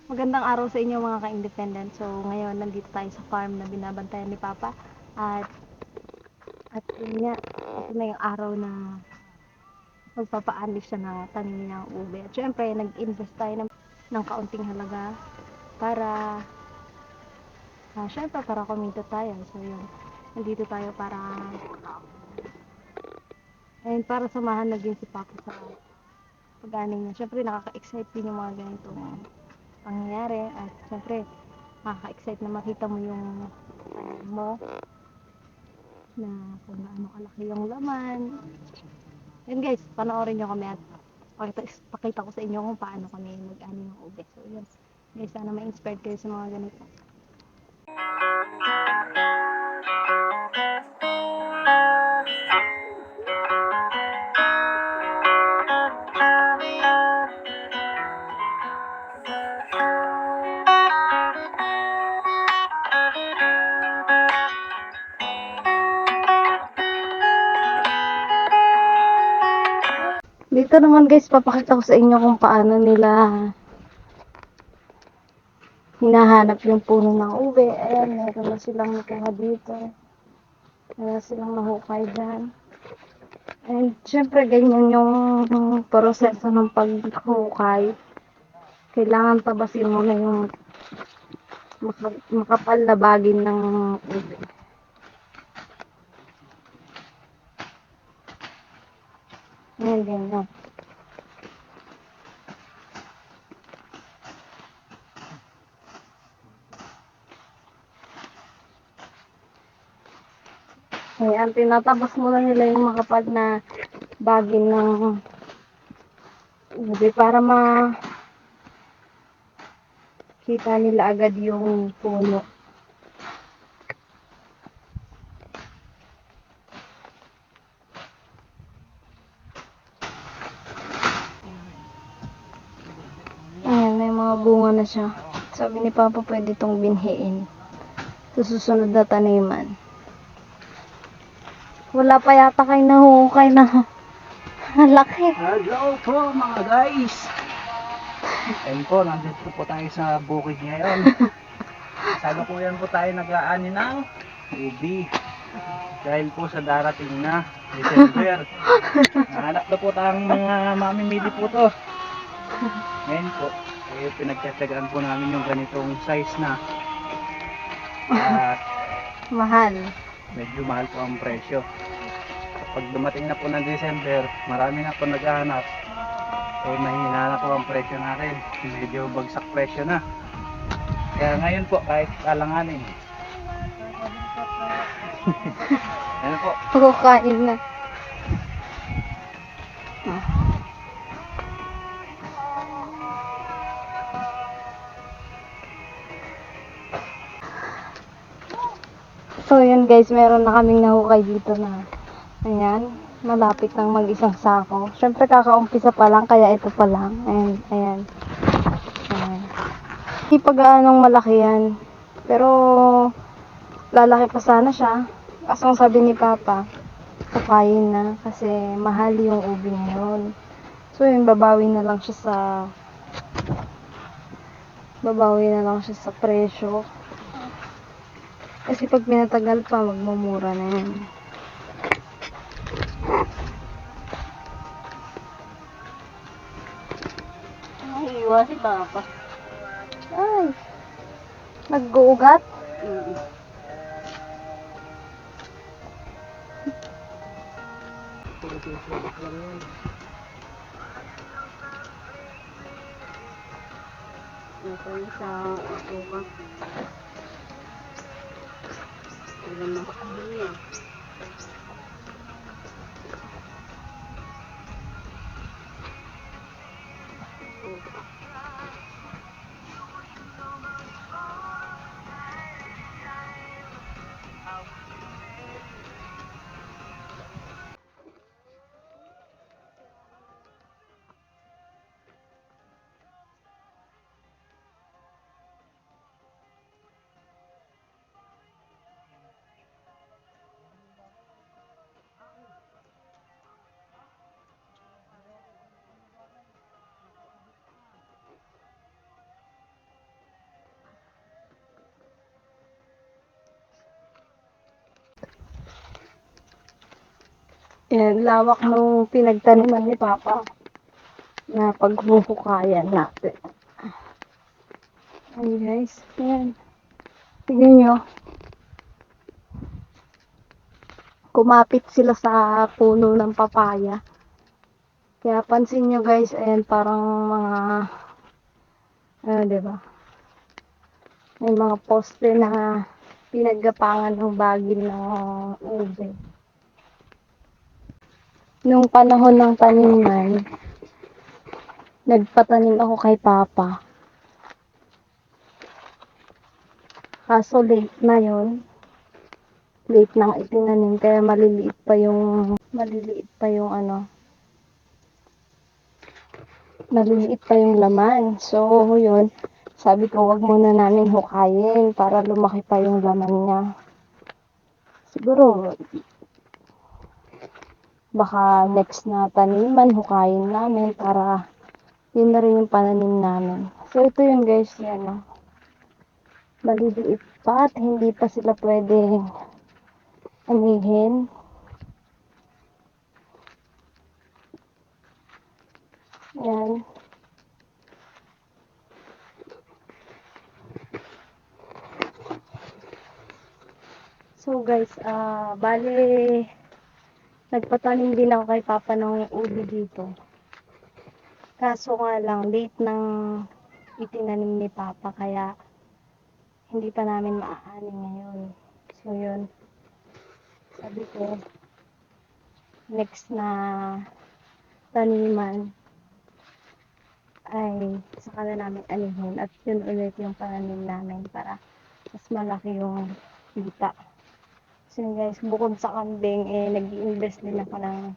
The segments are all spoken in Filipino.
Magandang araw sa inyo mga ka-independent. So, ngayon nandito tayo sa farm na binabantayan ni Papa. At, at yun nga, ito na yung araw na magpapaalis siya na tanim niya ang ube. At syempre, nag-invest tayo ng kaunting halaga para, syempre, para kumita tayo. So, yun. Nandito tayo para samahan na din si Papa sa pag-aning niya. Syempre, nakaka-excite din yung mga ganitong pangyayari. At syempre, nakaka-excite na makita mo yung mo na kung gaano kalaki yung laman. Yun guys, panoorin nyo kami at pakita ko sa inyo kung paano kami mag-ani ng ube. So yun, guys, sana ma-inspired kayo sa mga ganito. Dito naman guys, papakita ko sa inyo kung paano nila hinahanap yung puno ng ube. Ayan, meron na silang nakuha dito. Meron silang nahukay dyan. And syempre, ganyan yung proseso ng paghukay. Kailangan tabasin mo na yung makapal na bagin ng ube. Ayan, ganyan. Ayan, tinatabas muna nila yung makapal na bagin ng ube para makita nila agad yung puno. Ayan, may mga bunga na siya. Sabi ni Papa, pwede itong binhiin sa susunod na taniman. Wala pa yata kayo nahuhukay na laki. Hello po mga guys! Ayun po, nandito po tayo sa bukid ngayon. Salukuyan po tayo nag-aani ng ubi. Dahil po sa darating na December. Nahanap na po tayong mga mamimili po to. Ngayon po, pinagtsatsagaan po namin yung ganitong size na. At Mahal. medyo mahal po ang presyo. Kapag dumating na po ng December, marami na po naghahanap. Mahina na po ang presyo natin. Medyo bagsak presyo na. Kaya ngayon po, kahit alanganin. Ayan po. Hukain na. So yun guys, meron na kaming nahukay dito na ayan, malapit ng mag-isang sako. Syempre kakaumpisa pa lang, kaya ito pa lang. Ayan, ayan. Ayan. Hindi pa gaanong malaki yan. Pero lalaki pa sana siya. Kaso ang sabi ni Papa, hukayin na kasi mahal yung ubi ngayon. So yun, babawi na lang siya sa presyo. Kasi pag pinatagal pa, magmumura na yan. Ay, iwas si Papa. Ay, nag-uugat? Okay, sa suka. Ilan na makabili yan. Yan, lawak nung pinagtaniman ni Papa na paghuhukayan natin. Ayan guys, yan. Tignan nyo. Kumapit sila sa puno ng papaya. Kaya pansin nyo guys, ayan parang mga, diba? May mga poste na pinaggapangan ng bagil ng ube. Nung panahon ng taniman, nagpatanim ako kay Papa. Kaso late na yon, late nang itinanim kaya maliliit pa yung laman. So yun, sabi ko wag muna namin hukayin para lumaki pa yung laman niya. Siguro baka next na taniman hukayin namin para yun na rin yung pananim namin. So ito yun guys, yan o. Maliliit pa at hindi pa sila pwedeng anihin. Yan. So guys, bali nagpatanim din ako kay Papa ng ubi dito. Kaso nga lang, late nang itinanim ni Papa kaya hindi pa namin maaanin ngayon. So yun, sabi ko, next na taniman ay saka na namin anihin at yun ulit yung pananim namin para mas malaki yung kita. So yun guys, bukod sa kambing, nag-i-invest din ako ng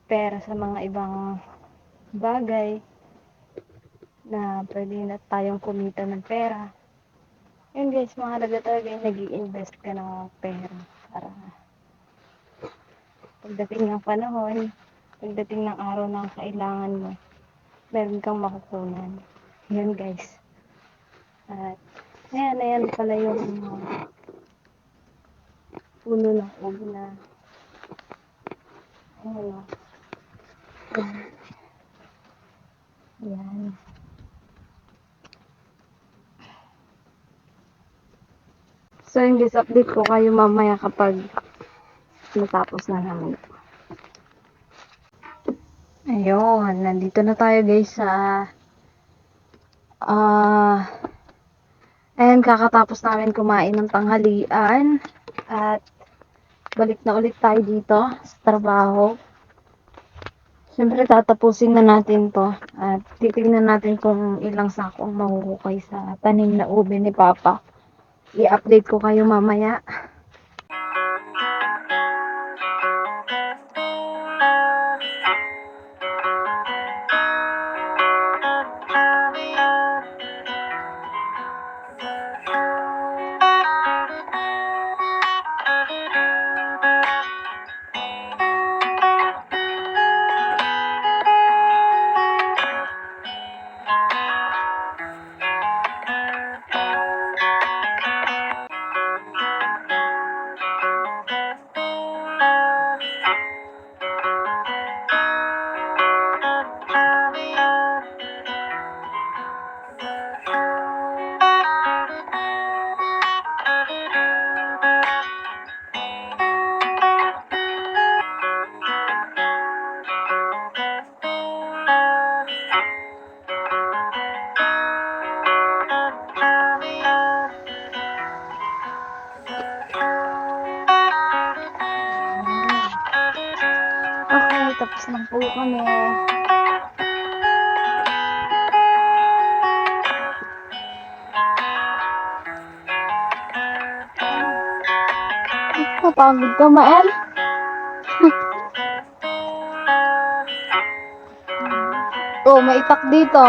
pera sa mga ibang bagay na pwede na tayong kumita ng pera. Yun guys, mahalaga talaga yung nag-i-invest ka ng pera para pagdating ng panahon, pagdating ng araw na kailangan mo, meron kang makukunan. Yun guys. At ayan pala yung puno ng ubi na yan. So yung guys, update ko kayo mamaya kapag natapos na namin. Ayun, nandito na tayo guys sa ayan, kakatapos namin kumain ng tanghalian at balik na ulit tayo dito sa trabaho. Siyempre tatapusin na natin to at titignan natin kung ilang sako ang mahuhukay sa tanim na ube ni Papa. I-update ko kayo mamaya. Okay, tapos na po kami. Napagod ka, Mael? Oh, may itak dito.